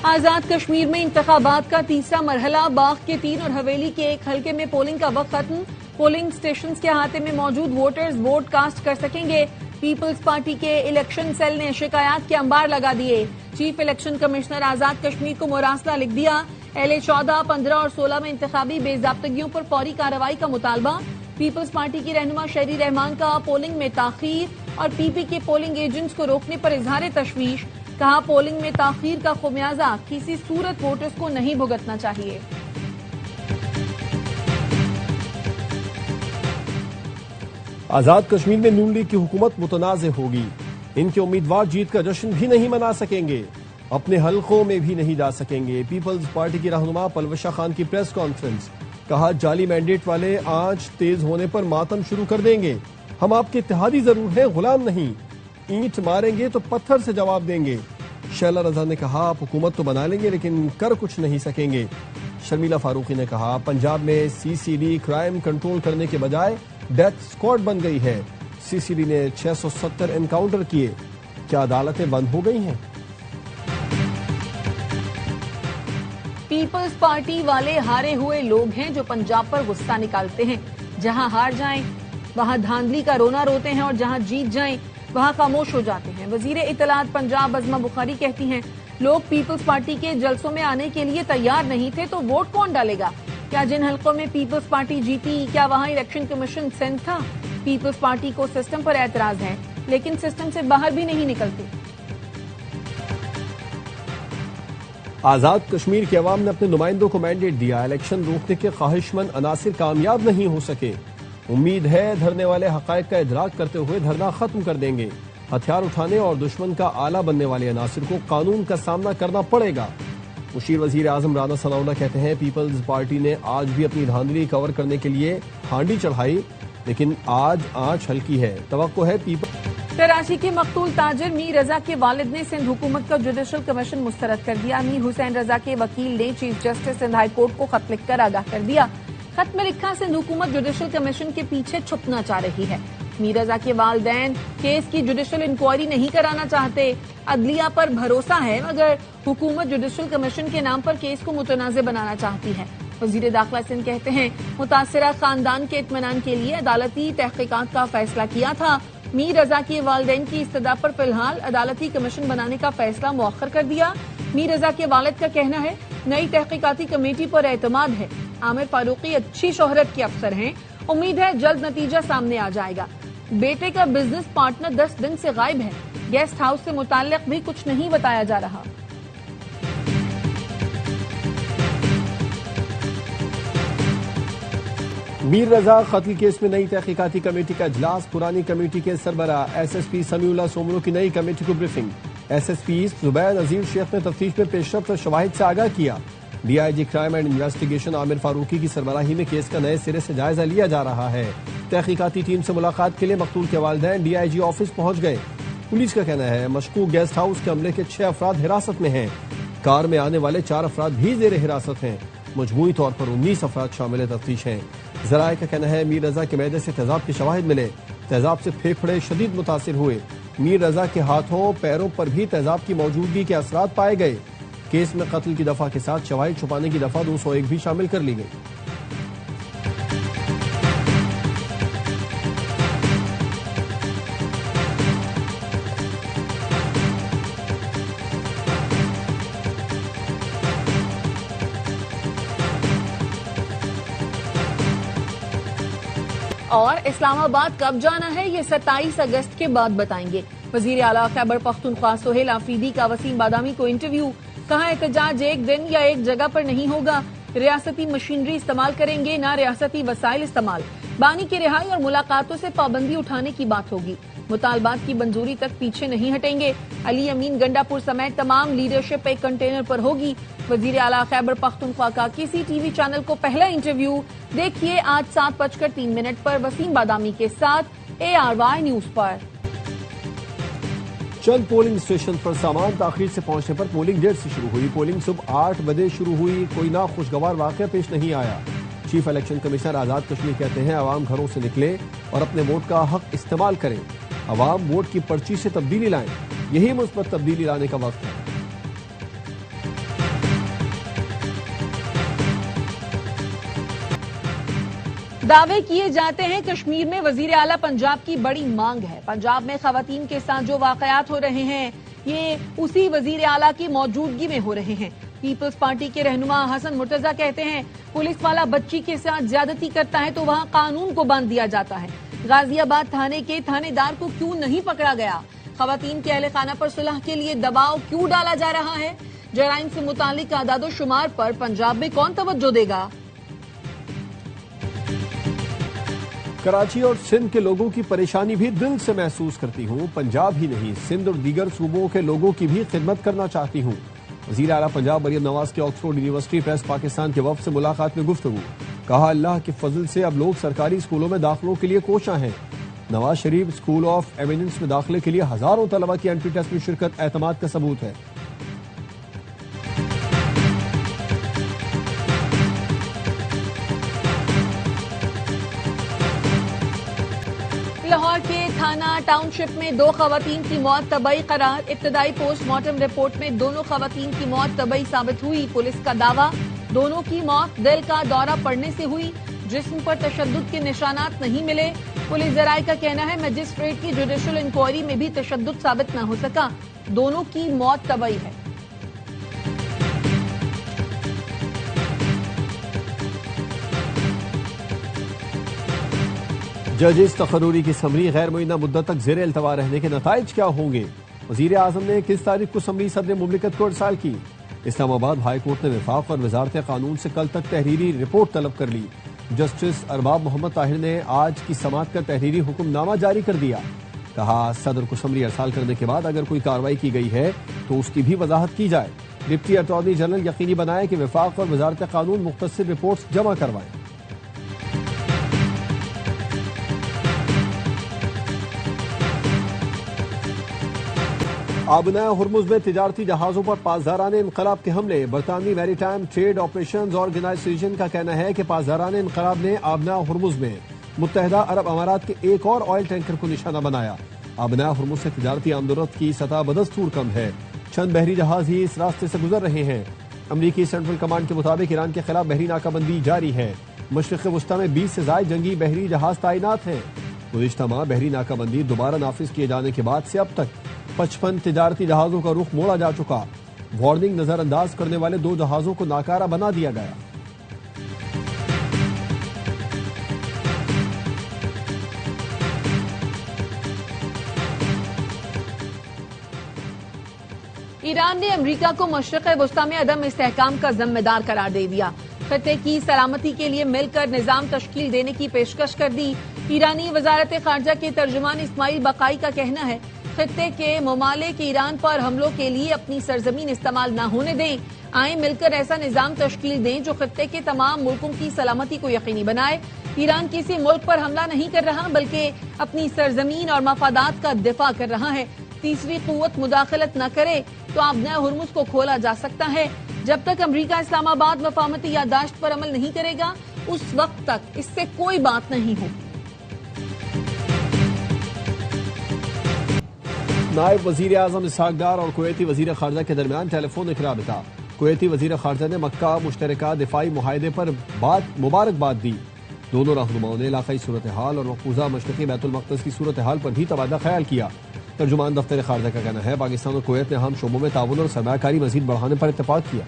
آزاد کشمیر میں انتخابات کا تیسرا مرحلہ، باغ کے 3 اور حویلی کے 1 حلقے میں پولنگ کا وقت ختم۔ پولنگ سٹیشنز کے احاطے میں موجود ووٹرز ووٹ کاسٹ کر سکیں گے۔ پیپلز پارٹی کے الیکشن سیل نے شکایات کے انبار لگا دیے۔ Chief election commissioner Azad Kashmir کو مراسلہ لکھ دیا۔ LA 14, 15 اور 16 میں انتخابی بے ضابطگیوں پر فوری کارروائی کا مطالبہ۔ پیپلز پارٹی کی رہنما شہری رحمان کا پولنگ میں تاخیر اور PP کے پولنگ ایجنٹس کو روکنے پر اظہار تشویش۔ کہا پولنگ میں تاخیر کا خمیازہ کسی صورت ووٹرز کو نہیں بھگتنا چاہیے۔ آزاد کشمیر میں نون لیگ کی حکومت متنازع ہوگی۔ ان کے امیدوار جیت کا جشن بھی نہیں منا سکیں گے، اپنے حلقوں میں بھی نہیں جا سکیں گے۔ پیپلز پارٹی کی رہنما پلوشہ خان کی پریس کانفرنس، کہا جعلی مینڈیٹ والے آنچ تیز ہونے پر ماتم شروع کر دیں گے۔ ہم آپ کے اتحادی ضرور ہیں، غلام نہیں۔ اینٹ ماریں گے تو پتھر سے جواب دیں گے۔ شیلا رضا نے کہا آپ حکومت تو بنا لیں گے لیکن کر کچھ نہیں سکیں گے۔ شرمیلا فاروقی نے کہا پنجاب میں CCD کرائم کنٹرول کرنے کے بجائے ڈیتھ اسکواڈ بن گئی ہے۔ CCD نے 670 انکاؤنٹر کیے، کیا عدالتیں بند ہو گئی ہیں؟ پیپلز پارٹی والے ہارے ہوئے لوگ ہیں جو پنجاب پر غصہ نکالتے ہیں۔ جہاں ہار جائیں وہاں دھاندلی کا رونا روتے ہیں اور جہاں جیت جائیں وہاں خاموش ہو جاتے ہیں۔ وزیر اطلاعات پنجاب عظمہ بخاری کہتی ہیں لوگ پیپلز پارٹی کے جلسوں میں آنے کے لیے تیار نہیں تھے تو ووٹ کون ڈالے گا؟ کیا جن حلقوں میں پیپلز پارٹی جیتی کیا وہاں الیکشن کمیشن سینٹ تھا؟ پیپلز پارٹی کو سسٹم پر اعتراض ہے لیکن سسٹم سے باہر بھی نہیں نکلتے۔ آزاد کشمیر کے عوام نے اپنے نمائندوں کو مینڈیٹ دیا، الیکشن روکنے کے خواہش مند عناصر کامیاب نہیں ہو سکے۔ امید ہے دھرنے والے حقائق کا ادراک کرتے ہوئے دھرنا ختم کر دیں گے۔ ہتھیار اٹھانے اور دشمن کا آلہ بننے والے عناصر کو قانون کا سامنا کرنا پڑے گا۔ مشیر وزیر اعظم رانا ثناءاللہ کہتے ہیں پیپلز پارٹی نے آج بھی اپنی دھاندلی کور کرنے کے لیے ہانڈی چڑھائی لیکن آج آنچ ہلکی ہے۔ توقع ہے کراچی کے مقتول تاجر میر رضا کے والد نے سندھ حکومت کا جوڈیشل کمیشن مسترد کر دیا۔ میر حسین رضا کے وکیل نے chief justice Sindh high court کو خط لکھ کر آگاہ کر دیا۔ خط میں لکھا سندھ حکومت جوڈیشل کمیشن کے پیچھے چھپنا چاہ رہی ہے۔ میر رضا کے والدین کیس کی جوڈیشل انکوائری نہیں کرانا چاہتے۔ عدلیہ پر بھروسہ ہے مگر حکومت جوڈیشل کمیشن کے نام پر کیس کو متنازع بنانا چاہتی ہے۔ وزیر داخلہ سندھ کہتے ہیں متاثرہ خاندان کے اطمینان کے لیے عدالتی تحقیقات کا فیصلہ کیا تھا۔ میر رضا کے والدین کی استدعا پر فی الحال عدالتی کمیشن بنانے کا فیصلہ مؤخر کر دیا۔ میر رضا کے والد کا کہنا ہے نئی تحقیقاتی کمیٹی پر اعتماد ہے۔ عامر فاروقی اچھی شہرت کے افسر ہیں، امید ہے جلد نتیجہ سامنے آ جائے گا۔ بیٹے کا بزنس پارٹنر 10 دن سے غائب ہے، گیسٹ ہاؤس سے متعلق بھی کچھ نہیں بتایا جا رہا۔ میر رضا قتل کیس میں نئی تحقیقاتی کمیٹی کا اجلاس، پرانی کمیٹی کے سربراہ SSP سمیع اللہ سومرو کی نئی کمیٹی کو بریفنگ۔ SSP زبیر نذیر شیخ نے تفتیش میں پیش رفت اور شواہد سے آگاہ کیا۔ DIG کرائم اینڈ انویسٹیگیشن عامر فاروقی کی سربراہی میں کیس کا نئے سرے سے جائزہ لیا جا رہا ہے۔ تحقیقاتی ٹیم سے ملاقات کے لیے مقتول کے والدین DIG آفس پہنچ گئے۔ پولیس کا کہنا ہے مشکوک گیسٹ ہاؤس کے عملے کے 6 افراد حراست میں ہیں۔ کار میں آنے والے 4 افراد بھی زیر حراست ہیں۔ مجموعی طور پر 19 افراد شامل تفتیش ہیں۔ ذرائع کا کہنا ہے میر رضا کے معدے سے تیزاب کے شواہد ملے، تیزاب سے پھیپھڑے شدید متاثر ہوئے۔ میر رضا کے ہاتھوں پیروں پر بھی تیزاب کی موجودگی کے اثرات پائے گئے۔ کیس میں قتل کی دفعہ کے ساتھ شواہد چھپانے کی دفعہ 201 بھی شامل کر لی گئی۔ اور اسلام آباد کب جانا ہے یہ 27 اگست کے بعد بتائیں گے۔ وزیر اعلیٰ خیبر پختونخوا سہیل آفریدی کا وسیم بادامی کو انٹرویو، کہا احتجاج ایک دن یا ایک جگہ پر نہیں ہوگا، ریاستی مشینری استعمال کریں گے نہ ریاستی وسائل استعمال، بانی کی رہائی اور ملاقاتوں سے پابندی اٹھانے کی بات ہوگی، مطالبات کی منظوری تک پیچھے نہیں ہٹیں گے، علی امین گنڈا پور سمیت تمام لیڈرشپ ایک کنٹینر پر ہوگی۔ وزیر اعلیٰ خیبر پختونخوا کا کسی TV چینل کو پہلا انٹرویو دیکھیے آج 7:03 پر وسیم بادامی کے ساتھ ARY نیوز پر۔ چند پولنگ اسٹیشن پر سامان تاخیر سے پہنچنے پر پولنگ دیر سے شروع ہوئی۔ پولنگ صبح 8 بجے شروع ہوئی، کوئی ناخوشگوار واقعہ پیش نہیں آیا۔ Chief election commissioner Azad Kashmir کہتے ہیں عوام گھروں سے نکلے اور اپنے ووٹ کا حق استعمال کریں، عوام ووٹ کی پرچی سے تبدیلی لائیں، یہی مثبت تبدیلی لانے کا وقت ہے۔ दावे किए जाते हैं कश्मीर में वजीर आला पंजाब की बड़ी मांग है। पंजाब में खवातीन के साथ जो वाकयात हो रहे हैं ये उसी वजीर आला की मौजूदगी में हो रहे हैं। पीपल्स पार्टी के रहनुमा हसन मुर्तजा कहते हैं पुलिस वाला बच्ची के साथ ज्यादती करता है तो वहां कानून को बांध दिया जाता है। गाजियाबाद थाने के थानेदार को क्यों नहीं पकड़ा गया? खवातीन के अहले खाना पर सुलह के लिए दबाव क्यों डाला जा रहा है? जराइम से मुतालिक आदादो शुमार पर पंजाब में कौन तवज्जो देगा? कराची और सिंध के लोगों की परेशानी भी दिल से महसूस करती हूँ। पंजाब ही नहीं, सिंध और दीगर सूबों के लोगों की भी खिदमत करना चाहती हूँ। वज़ीर आला पंजाब मरियम नवाज की ऑक्सफोर्ड यूनिवर्सिटी प्रेस पाकिस्तान के वफ़द से मुलाकात में गुफ्तगू। कहा अल्लाह के फजल से अब लोग सरकारी स्कूलों में दाखिलों के लिए कोशां हैं। Nawaz Sharif school of eminence में दाखिले के लिए हजारों तलबा की एंट्री टेस्ट में शिरकत एतमाद का सबूत है। लाहौर के थाना टाउनशिप में 2 खवातीन की मौत तबई करार। इब्तदाई पोस्टमार्टम रिपोर्ट में दोनों खवातीन की मौत तबई साबित हुई। पुलिस का दावा दोनों की मौत दिल का दौरा पड़ने से हुई। जिस्म पर तशद्दुद के निशानात नहीं मिले। पुलिस जराये का कहना है मजिस्ट्रेट की जुडिशल इंक्वायरी में भी तशद्दुद साबित न हो सका। दोनों की मौत तबई है। जजेस तकरूरी की समरी गैर मुइन्ना मुद्दत तक ज़ेर इल्तवा रहने के नताइज क्या होंगे? वज़ीर आज़म ने किस तारीख को समरी सदर मुमलिकत को इरसाल की? इस्लामाबाद हाई कोर्ट ने वफाक और वजारत कानून से कल तक तहरीरी रिपोर्ट तलब कर ली। जस्टिस अरबाब मोहम्मद ताहिर ने आज की समाअत का तहरीरी हुक्मनामा जारी कर दिया। कहा सदर को समरी इरसाल करने के बाद अगर कोई कार्रवाई की गई है तो उसकी भी वजाहत की जाए। डिप्टी अटॉर्नी जनरल यकीनी बनाए कि वफाक और वजारत कानून मुख्तसर रिपोर्ट जमा करवाएं। आबना हुर्मुज में तिजारती जहाजों पर पासदारान इनकलाब के हमले। बरतानवी मैरीटाइम ट्रेड ऑपरेशंस ऑर्गेनाइजेशन का कहना है कि पासदारान इनकलाब ने आबना हुर्मुज में मुत्तहिदा अरब अमारात के एक और ऑयल टैंकर को निशाना बनाया। आबना हुर्मुज से तिजारती आमदोरफ्त की सतह बदस्तूर कम है। चंद बहरी जहाज ही इस रास्ते से गुजर रहे हैं। अमरीकी सेंट्रल कमांड के मुताबिक ईरान के खिलाफ बहरी नाकाबंदी जारी है। मशरिक़ वस्ता में 20 से ज़ायद जंगी बहरी जहाज तैनात हैं। गुज़िश्ता माह बहरी नाकाबंदी दोबारा नाफिज किए जाने के बाद से अब तक 55 तिजारती जहाजों का रुख मोड़ा जा चुका। वार्निंग नजरअंदाज करने वाले 2 जहाजों को नाकारा बना दिया गया। ईरान ने अमेरिका को मशरिक़ वस्ता में अदम इस्तेहकाम का जिम्मेदार करार दे दिया। खत्ते की सलामती के लिए मिलकर निजाम तश्कील देने की पेशकश कर दी। ईरानी वजारत खारजा के तर्जुमान इस्माइल बकाई का कहना है खत्ते के ममालिक ईरान पर हमलों के लिए अपनी सरजमीन इस्तेमाल न होने दें। आए मिलकर ऐसा निजाम तश्कील दें जो खत्ते के तमाम मुल्कों की सलामती को यकीनी बनाए। ईरान किसी मुल्क पर हमला नहीं कर रहा बल्कि अपनी सरजमीन और मफादात का दिफा कर रहा है। तीसरी कुव्वत मुदाखलत न करे तो आबना हुर्मुज को खोला जा सकता है। जब तक अमरीका इस्लामाबाद मफाहमती यादाश्त पर अमल नहीं करेगा उस वक्त तक इससे कोई बात नहीं होगी। नायब वजीर आजम इसहाक डार और कुवैती वजीर खारजा के दरमियान टेलीफोनिक राबिता। कुवैती वजीर खारजा ने मक्का मुश्तरका दिफाई मुआहदे पर मुबारकबाद दी। दोनों रहनुमाओं ने इलाकाई सूरत हाल और मकबूजा मशरक़ी बैतुल मक़दस की सूरत हाल पर भी तबादला ख्याल किया। तर्जुमान दफ्तर खारजा का कहना है पाकिस्तान और कुवैत ने अहम शोबों में ताउन और सरमायाकारी मजीद बढ़ाने पर इत्तेफाक किया।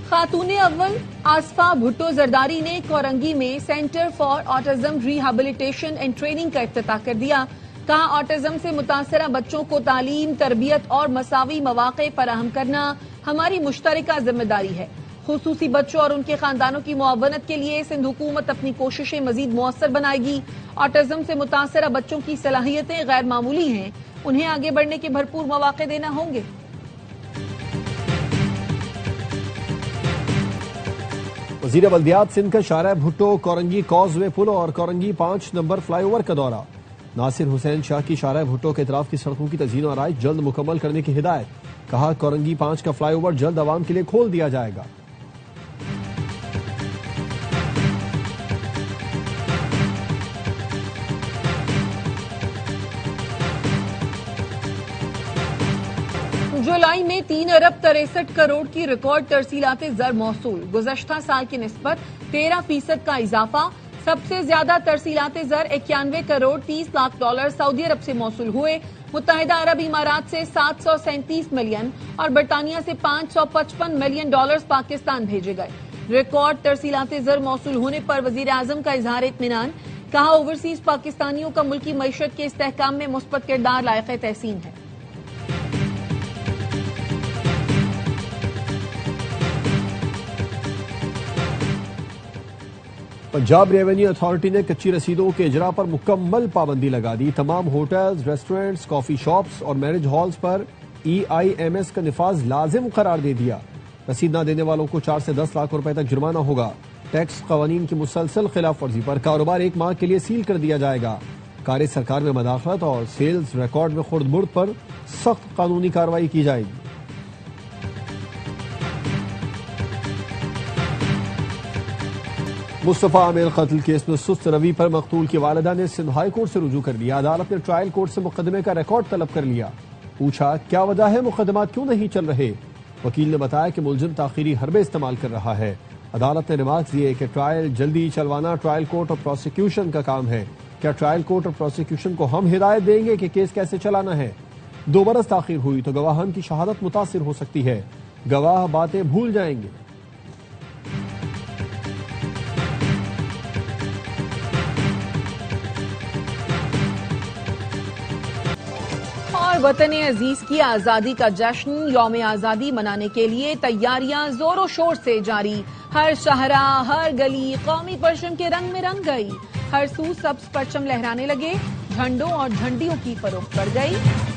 खातून अव्वल आसफा भुट्टो जरदारी ने कोरंगी में centre for autism rehabilitation and training का इफ्तिताह कर दिया। कहा ऑटिज्म से मुतासरा बच्चों को तालीम, तरबियत और मसावी मौके फराहम करना हमारी मुश्तरका जिम्मेदारी है। खुसूसी बच्चों और उनके खानदानों की मुआवनत के लिए सिंध हुकूमत अपनी कोशिशें मजीद मुअस्सर बनाएगी। ऑटिज्म से मुतासरा बच्चों की सलाहियतें गैर मामूली हैं, उन्हें आगे बढ़ने के भरपूर मौके देना होंगे। वज़ीर बल्दियात सिंध का शाहरा भुट्टो कोरंगी कॉजवे पुल और कोरंगी 5 नंबर फ्लाईओवर का दौरा। नासिर हुसैन शाह की शाहरा भुट्टो के इतराफ की सड़कों की तज़हीन और आराइश जल्द मुकम्मल करने की हिदायत। कहा कोरंगी 5 का फ्लाईओवर जल्द आवाम के लिए खोल दिया जाएगा। जुलाई में 3 अरब 63 करोड़ की रिकॉर्ड तरसीलात ज़र मौसूल, गुज़श्ता साल की निस्बत 13% का इजाफा। सबसे ज्यादा तरसीलात ज़र 91 करोड़ 30 लाख डॉलर सऊदी अरब से मौसूल हुए। मुत्तहिदा अरब इमारात से 737 मिलियन और बरतानिया से 555 मिलियन डॉलर्स पाकिस्तान भेजे गए। रिकॉर्ड तरसीलात ज़र मौसूल होने पर वजीर आजम का इजहार इत्मीनान, कहा ओवरसीज पाकिस्तानियों का मुल्की मईशत के इस्तेहकाम में मुस्बत किरदार लायक तहसीन है। पंजाब रेवेन्यू अथॉरिटी ने कच्ची रसीदों के इजरा पर मुकम्मल पाबंदी लगा दी। तमाम होटल्स, रेस्टोरेंट्स, कॉफी शॉप्स और मैरिज हॉल्स पर EIMS का निफाज लाजिम करार दे दिया। रसीद न देने वालों को 4 से 10 लाख रुपए तक जुर्माना होगा। टैक्स कवानीन की मुसलसल खिलाफ वर्जी पर कारोबार 1 माह के लिए सील कर दिया जाएगा। कार्य सरकार में मदाखलत और सेल्स रिकॉर्ड में खुर्द बुर्द पर सख्त कानूनी कार्रवाई की जाएगी। मुस्तफा आमिर कत्ल केस में सुस्त रवि पर मकतूल की वालिदा ने सिंध हाई कोर्ट से रुजू कर लिया। अदालत ने ट्रायल कोर्ट से मुकदमे का रिकॉर्ड तलब कर लिया। पूछा क्या वजह है, मुकदमात क्यों नहीं चल रहे। वकील ने बताया कि मुलजिम ताखीरी हरबे इस्तेमाल कर रहा है। अदालत ने रिमार्क्स दिए कि ट्रायल जल्दी चलवाना ट्रायल कोर्ट और प्रोसिक्यूशन का काम है। क्या ट्रायल कोर्ट और प्रोसिक्यूशन को हम हिदायत देंगे कि केस कैसे चलाना है। 2 बरस ताखीर हुई तो गवाहान की शहादत मुतासिर हो सकती है। गवाह बातें भूल जाएंगे। और वतन अजीज की आजादी का जश्न यौम आजादी मनाने के लिए तैयारियां जोरों शोर से जारी। हर शहरा हर गली कौमी परचम के रंग में रंग गई। हर सू सब्ज परचम लहराने लगे, झंडों और झंडियों की फरोख्त बढ़ गई।